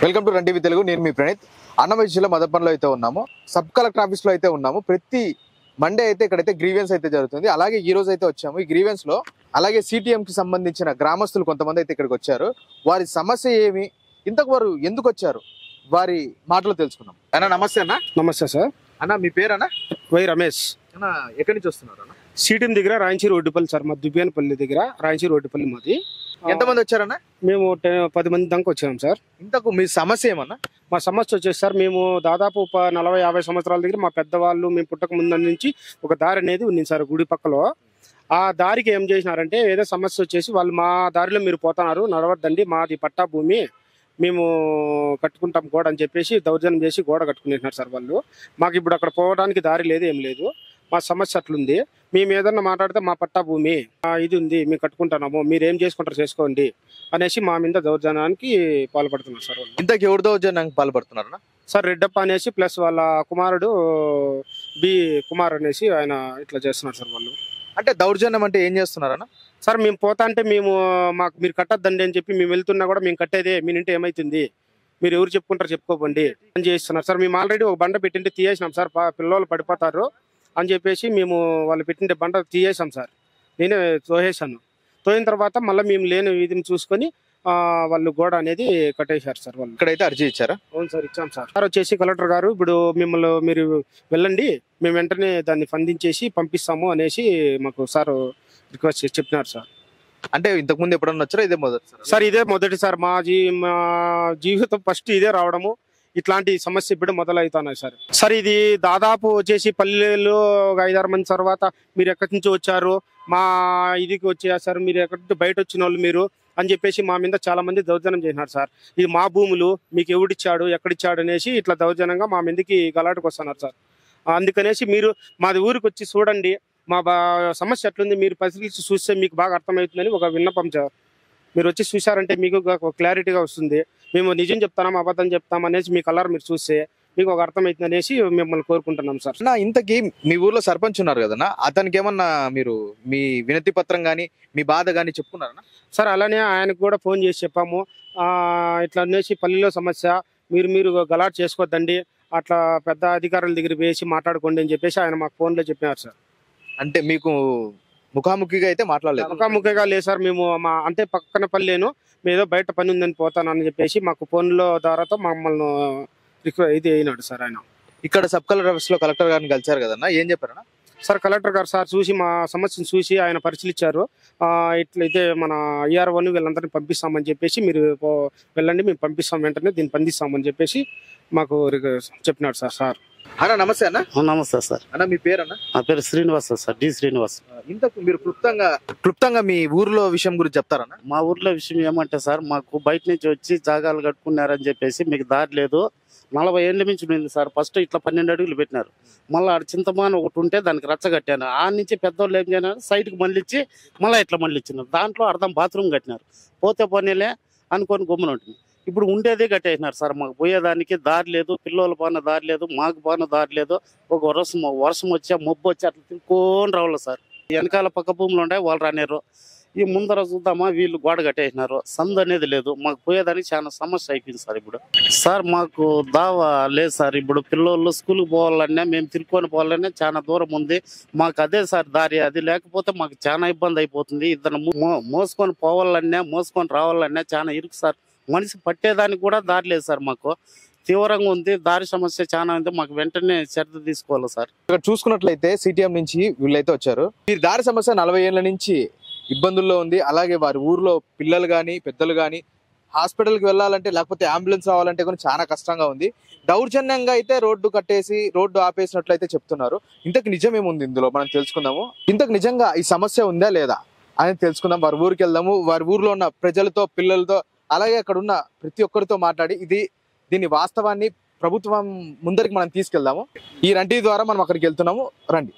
Welcome to run TV Telugu. నేను మీ ప్రణీత్. అన్నమయ్య జిల్లా మదపన్లో అయితే ఉన్నాము. సబ్ కలెక్టర్ ఆఫీస్ లో అయితే ఉన్నాము. ప్రతి మండే అయితే ఇక్కడైతే గ్రీవెన్స్ అయితే జరుగుతుంది. అలాగే ఈ రోజు అయితే వచ్చాము. ఈ గ్రీవెన్స్ లో అలాగే సిటిఎం కి సంబంధించిన గ్రామస్తులు కొంతమంది అయితే ఇక్కడికి వచ్చారు. వారి సమస్య ఏమి, ఇంతకు వారు ఎందుకు వచ్చారు, వారి మాటలు తెలుసుకున్నాం. అన్న నమస్తే. అన్న నమస్తే సార్. అన్న మీ పేరు? అన్న వై రమేష్. అన్న ఎక్కడి నుంచి వస్తున్నారు? అన్న సిటిఎం దగ్గర రాంచీ రోడ్డుపల్లి సార్, మా దుబ్బేనపల్లి దగ్గర రాంచీ రోడ్డుపల్లి మాది. ఎంతమంది వచ్చారన్న? మేము 10 మంది దాకా వచ్చాము సార్. ఇంతకు మీ సమస్య ఏమన్నా? మా సమస్య వచ్చేసి సార్, మేము దాదాపు 40-50 సంవత్సరాల దగ్గర మా పెద్దవాళ్ళు మేము పుట్టక ముందు నుంచి ఒక దారి అనేది ఉంది సార్ గుడి పక్కలో. ఆ దారికి ఏం చేసినారంటే, ఏదో సమస్య వచ్చేసి వాళ్ళు మా దారిలో మీరు పోతున్నారు, నడవద్దండి, మాది పట్టా భూమి, మేము కట్టుకుంటాం గోడ అని చెప్పేసి దౌర్జన్యం చేసి గోడ కట్టుకునేసినారు సార్ వాళ్ళు. మాకు ఇప్పుడు అక్కడ పోవడానికి దారి లేదు, ఏం లేదు. మా సమస్య అట్లుంది. మేము ఏదన్నా మాట్లాడితే మా పట్టా భూమి ఇది ఉంది, మేము కట్టుకుంటున్నాము, మీరు ఏం చేసుకుంటారు చేసుకోండి అనేసి మా మీద దౌర్జన్యానికి పాల్పడుతున్నారు సార్ వాళ్ళు. ఇంతకు ఎవరి దౌర్జన్యానికి పాల్పడుతున్నారన్న? సార్ రెడ్డప్ప అనేసి ప్లస్ వాళ్ళ కుమారుడు బి కుమార్ అనేసి ఆయన ఇట్లా చేస్తున్నారు సార్ వాళ్ళు. అంటే దౌర్జన్యం అంటే ఏం చేస్తున్నారన్న? సార్ మేము పోతా అంటే మాకు మీరు కట్టద్దండి అని చెప్పి మేము వెళ్తున్నా కూడా మేము కట్టేదే, మీ ఇంటి ఏమైతుంది, మీరు ఎవరు చెప్పుకుంటారు చెప్పుకోబండి అని చేస్తున్నారు సార్. మేము ఆల్రెడీ ఒక బండ పెట్టింటే తీయేసినాం సార్, పిల్లలు పడిపోతారు అని చెప్పేసి మేము వాళ్ళు పెట్టింటే బండ తీయేసాం సార్. నేనే తోసేసాను. తోయిన తర్వాత మళ్ళీ మేము లేని వీధిని చూసుకొని వాళ్ళు గోడ అనేది కట్టేశారు సార్ వాళ్ళు. ఇక్కడైతే అర్జీ ఇచ్చారా? అవును సార్, ఇచ్చాం సార్. సార్ వచ్చేసి కలెక్టర్ గారు ఇప్పుడు మిమ్మల్ని మీరు వెళ్ళండి, మేము వెంటనే దాన్ని స్పందించేసి పంపిస్తాము అనేసి మాకు సార్ రిక్వెస్ట్ చేసి చెప్పినారు సార్. అంటే ఇంతకు ముందు ఎప్పుడన్నా వచ్చారా? ఇదే మొదటి సార్? ఇదే మొదటి సార్. మా జీవితం ఫస్ట్ ఇదే రావడము. ఇట్లాంటి సమస్య ఇప్పుడు మొదలవుతున్నాయి సార్. సార్ ఇది దాదాపు వచ్చేసి పల్లెల్లో ఒక 5-6 మంది తర్వాత మీరు ఎక్కడి నుంచి వచ్చారు, మా ఇదికి వచ్చారు సార్, మీరు ఎక్కడి నుంచి బయట వచ్చిన వాళ్ళు మీరు అని చెప్పేసి మా మీద చాలా మంది దౌర్జన్యం చేసినారు సార్. ఇది మా భూములు, మీకు ఎవడిచ్చాడు ఎక్కడిచ్చాడు అనేసి ఇట్లా దౌర్జన్యంగా మా మీదకి గలాటకు వస్తున్నారు సార్. అందుకనేసి మీరు మాది ఊరికి వచ్చి చూడండి, మా సమస్య ఎట్లుంది మీరు పరిశీలించి చూస్తే మీకు బాగా అర్థమవుతుందని ఒక విన్నపం సార్. మీరు వచ్చి చూసారంటే మీకు క్లారిటీగా వస్తుంది. మేము నిజం చెప్తాం అబద్ధం చెప్తాం అనేసి మీ కలర్ మీరు చూస్తే మీకు ఒక అర్థమవుతుంది అనేసి మిమ్మల్ని కోరుకుంటున్నాం సార్. నా ఇంతకీ మీ ఊర్లో సర్పంచ్ ఉన్నారు కదన్నా, అతనికి ఏమన్నా మీరు మీ వినతి పత్రం కానీ మీ బాధ కానీ చెప్పుకున్నారన్నా? సార్ అలానే ఆయనకు కూడా ఫోన్ చేసి చెప్పాము, ఇట్లా అనేసి పల్లెలో సమస్య, మీరు గలాట్ చేసుకోవద్దండి, అట్లా పెద్ద అధికారుల దగ్గర వేసి మాట్లాడుకోండి అని చెప్పేసి ఆయన మాకు ఫోన్లో చెప్పినారు సార్. అంటే మీకు ముఖాముఖిగా అయితే మాట్లాడలేదు? ముఖాముఖిగా లేదు సార్. మేము అంటే పక్కన పల్లెను, ఏదో బయట పని ఉందని పోతానని చెప్పేసి మాకు ఫోన్లో ద్వారాతో మమ్మల్ని ఇది అయినాడు సార్ ఆయన. ఇక్కడ సబ్ కలెక్టర్ ఆఫీస్ లో కలెక్టర్ గారిని కలిసారు కదన్నా, ఏం చెప్పారన్నా? సార్ కలెక్టర్ గారు సార్ చూసి మా సమస్యను చూసి ఆయన పరిశీలించారు. ఇట్లయితే మన IROని వీళ్ళందరినీ పంపిస్తామని చెప్పేసి మీరు వెళ్ళండి, మేము పంపిస్తాం, వెంటనే దీన్ని పంపిస్తామని చెప్పేసి మాకు చెప్పినాడు సార్. సార్ అన్న నమస్తే. అన్న నమస్తే సార్. అన్న మీ పేరు? అన్న నా పేరు శ్రీనివాస్ సార్, డి శ్రీనివాస్. ఇంతకు మీరు క్లుప్తంగా మీ ఊర్లో విషయం గురించి చెప్తారన్న? మా ఊర్లో విషయం ఏమంటే సార్, మాకు బయట నుంచి వచ్చి జాగాలు కట్టుకున్నారని చెప్పేసి మీకు దారి లేదు, 40 ఏళ్ళ నుంచి ఉంది సార్. ఫస్ట్ ఇట్లా 12 అడుగులు పెట్టినారు, మళ్ళీ ఆడ చింతమాన ఒకటి ఉంటే దానికి రచ్చగట్టాను. ఆ నుంచి పెద్దోళ్ళు ఏం చేయనారు, సైడ్కి మళ్ళిచ్చి మళ్ళీ ఇట్లా మళ్ళిచ్చినారు. దాంట్లో అర్థం బాత్రూమ్ కట్టినారు. పోతే పోనీలే అనుకొని గమ్మున ఉంటుంది. ఇప్పుడు ఉండేదే కట్టేసినారు సార్. మాకు పోయేదానికి దారి లేదు, పిల్లల పాన దారి లేదు, మాకు పాన దారి లేదు. ఒక వర్షం వచ్చా మబ్బు వచ్చి అట్లా తిరుక్కొని రావాలి సార్. వెనకాల పక్క భూములు ఉండే వాళ్ళు రానేరు, ఈ ముందర చూద్దామా వీళ్ళు గోడ కట్టేసినారు. సందు అనేది లేదు, మాకు పోయేదానికి చాలా సమస్య అయిపోయింది సార్. ఇప్పుడు సార్ మాకు దావా లేదు సార్. ఇప్పుడు పిల్లలు స్కూల్కి పోవాలన్నా మేము తిరుక్కొని పోవాలన్నా చాలా దూరం ఉంది. మాకు అదే సార్ దారి, అది లేకపోతే మాకు చాలా ఇబ్బంది అయిపోతుంది. ఇద్దరు మోసుకొని పోవాలన్నా మోసుకొని రావాలన్నా చాలా ఇరుకు సార్. మనిషి పట్టేదానికి కూడా దారి లేదు సార్. మాకు తీవ్రంగా ఉంది, దారి సమస్య చాలా ఉంది. మాకు వెంటనే చర్య తీసుకోవాలి సార్. ఇక్కడ చూసుకున్నట్లయితే సిటిఎం నుంచి వీళ్ళైతే వచ్చారు. ఈ దారి సమస్య 40 ఏళ్ల నుంచి ఇబ్బందుల్లో ఉంది. అలాగే వారి ఊర్లో పిల్లలు కానీ పెద్దలు కానీ హాస్పిటల్కి వెళ్ళాలంటే లేకపోతే అంబులెన్స్ రావాలంటే కూడా చాలా కష్టంగా ఉంది. దౌర్జన్యంగా అయితే రోడ్డు ఆపేసినట్లయితే చెప్తున్నారు. ఇంతకు నిజం ఏముంది ఇందులో మనం తెలుసుకుందాము. ఇంతకు నిజంగా ఈ సమస్య ఉందా లేదా అని తెలుసుకుందాం. వారి ఊరికి వెళ్దాము, వారి ఊర్లో ఉన్న ప్రజలతో పిల్లలతో అలాగే అక్కడ ఉన్న ప్రతి ఒక్కరితో మాట్లాడి దీని వాస్తవాన్ని ప్రభుత్వం ముందరికి మనం తీసుకెళ్దాము. ఈ రన్ టీవీ ద్వారా మనం అక్కడికి వెళ్తున్నాము, రండి.